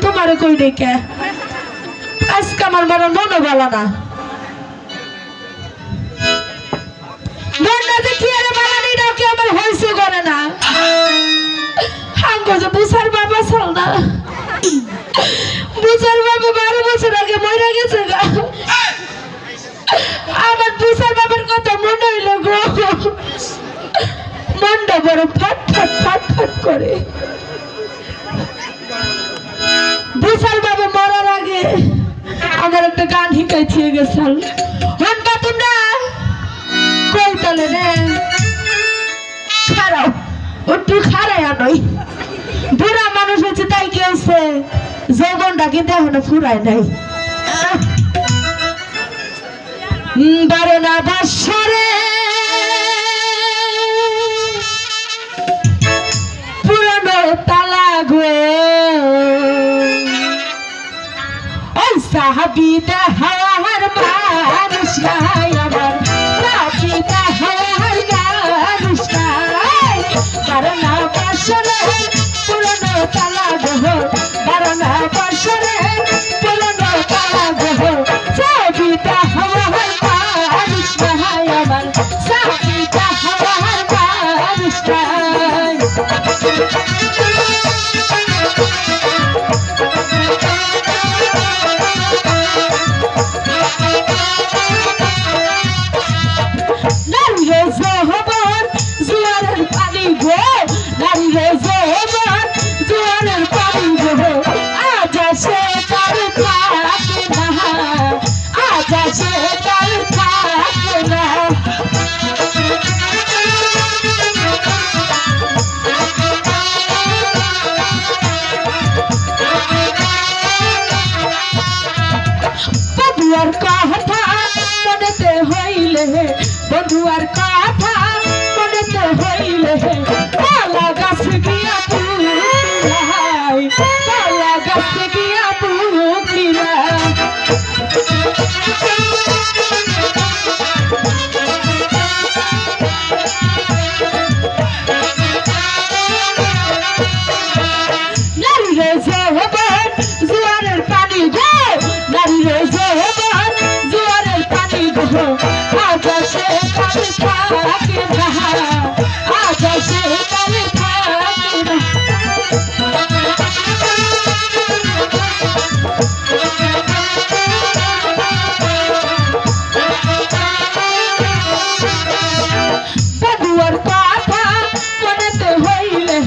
তোমারে কই নাই কে আজকে আমার মনে মনে বলা না মনটা দেখি আরে বালানি দাও কি আমার হইছে করে না হাঙ্গো যে বুসার বাবা চল না বুসার বাবা 12 বছর আগে মরে গেছে গা আমার বুসার বাবার কথা মনে হইল গো মনটা বড় ফাট ফাট ফাট ফাট করে বুসার বাবা মরার আগে আমার একটা গান শিখাই দিয়ে গেছাল হনবা তোমরা কই তলে রে খারাপ একটু খারাই আনই বুড়া মানুষ হচ্ছে তাই কি হচ্ছে যৌবনটা কিন্তু এখনো ফুরায় নাই 12 বৎসরে পুরনো তালা গো ওই সাহাবিদা হাওয়ার মানুষ নাই আমার সাহাবিদা হাওয়ার মানুষ নাই 12 বৎসরে পুরনো তালা গো 12 বৎসরে পুরনো তালা গো সাহাবিদা হাওয়ার মানুষ নাই আমার সাহাবিদা হাওয়ার মানুষ নাই বন্ধুয়ার কথা মনেতে হইলে কলা গাছ গিয়া পুরাই কলা গাছ গিয়া পুরিলা নারীরে জোহবন জোয়ারের পানি গো নারীরে জোহবন জোয়ারের পানি গো আকাশে কালে থাকে না আকাশে কালে থাকে না বন্ধুয়ার কথা মনেতে হইলে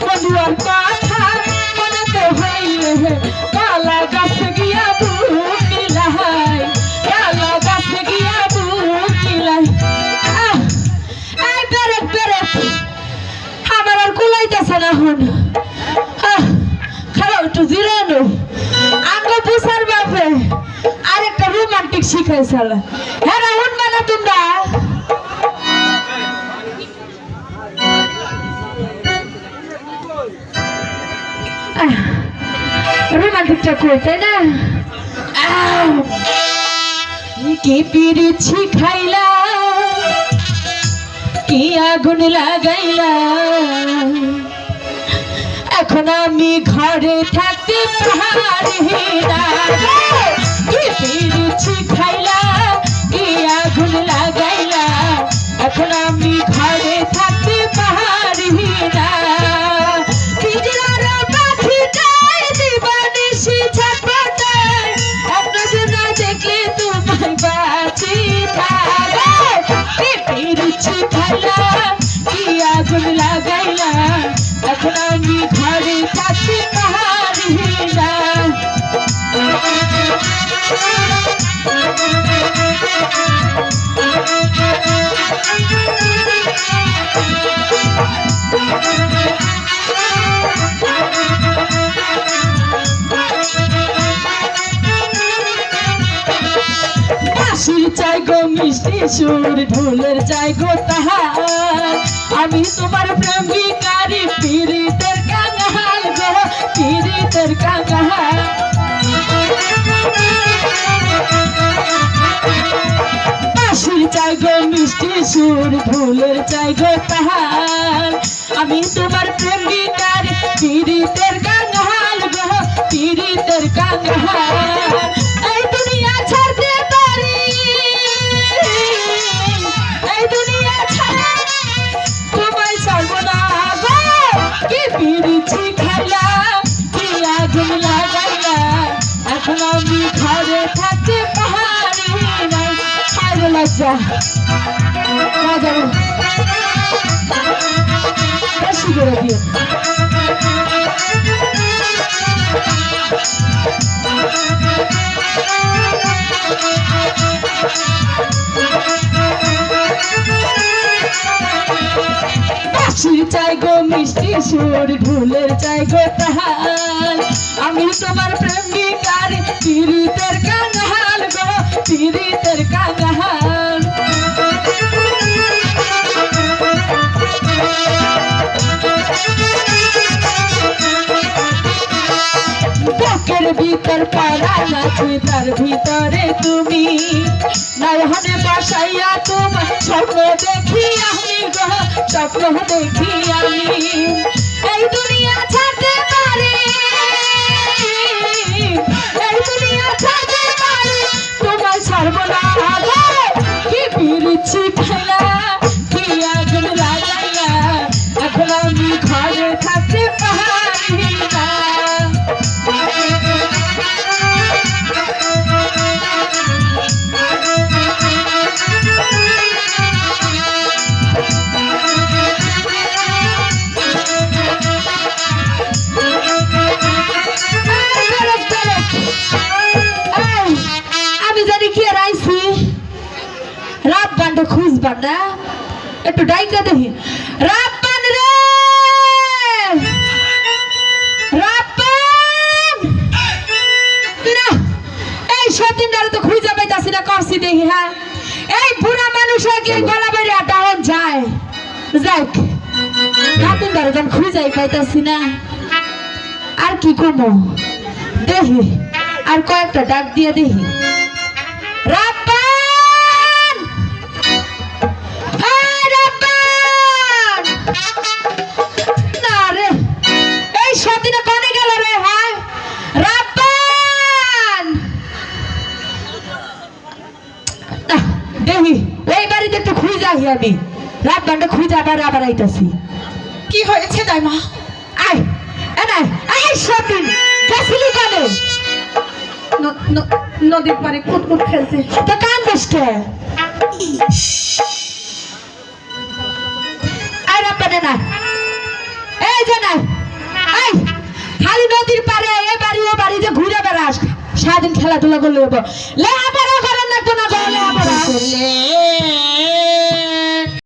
বন্ধুয়ার কথা মনেতে হইলে কালা গাছ গিয়া বুকিলাই কালা গাছ গিয়া বুকিলাই বেরেক বেরেক আমার আর কুলাইতেছে না হুন খারাপ একটু জিরানো আঙ্গো বুসার বাপে আরেকটা রোমান্টিক শিখাইছিল হ্যাঁ রাহুন মানে তোমরা রোমান্টিকটা কই তাই না কি পিরিছি খাইলা কি আগুন লাগাইলা এখন আমি ঘরে থাকতে পারি না কি পিরিছি খাইলা কি আগুন লাগাইলা এখন আমি ঘরে থাকতে পারি না আগুন লাগাইলা এখন আমি ঘরে থাকতে পারি না বাঁশির চাই গো মিষ্টি সুর ঢোলের চাই গো তাহার আমি তোমার প্রেমিকারি পীড়িতের কাঙ্গাল গো পীড়িতের কাঙ্গাল বাঁশির চাই গো মিষ্টি সুর ঢোলের চাই গো তাহার আমি তোমার প্রেমিকারি পীড়িতের কাঙ্গাল গো পীড়িতের কাঙ্গাল এই দুনিয়া ছাড়তে পারি এই দুনিয়া ছাড়া তোমায় ছাড়বো না গো কি পীড়িছি খাইলাম কি আগুন লাগাইলা এখন আমি ঘরে থাকতে পারি না আর লজ্জা না যাবো বেশি করে দিও বাঁশির চাই গো মিষ্টি সুর ঢোলের চাই গো তাহাল আমি তোমার প্রেমিকার পীড়িতের কাঙ্গাল গো পীড়িতের কাঙ্গাল বুকের ভিতর পড়া আছে তার ভিতরে তুমি নয়নে বসাইয়া তোমার স্বপ্ন দেখি আমি গো স্বপ্ন দেখি আমি এই দুনিয়া ছাড়তে পারি এই দুনিয়া ছাড়তে পারি তোমায় ছাড়বো না গো কি পীড়িছি খাইলা কি আগুন লাগাইলা এখন আমি ঘরে থাকতে পারি না খুঁজবার না একটু ডাইকা দেখি রাব্বান রে রাব্বান না এই সতীন দাঁড়ে তো খুঁজে পাইতাছি না কষি দেখি হ্যাঁ এই বুড়া মানুষের কি গলা বেরিয়ে ডাউন যায় যাক সতীন দাঁড়ে তো খুঁজাই পাইতাছি না আর কি করবো দেখি আর কয়েকটা ডাক দিয়ে দেখি রাব্বান না রে এই সতীনে কনে গেল রে হ্যাঁ রাব্বান দেখি এই বাড়িতে একটু খুঁজে আহি আমি রাব্বানটা খুঁজে আবার আইতাছি কি হয়েছে দাইমা আয় এনাই আয় সতীন গেছিলি কানে নদীর পারে কুটকুট খেলছে তো কান্দিস কে আয় রাব্বানে না এই যে নাই এই খালি নদীর পারে এ বাড়ি ও বাড়ি যে ঘুরে বেড়াস সারাদিন খেলাধুলা করলে লেখাপড়া করেন না কোনো লেখাপড়া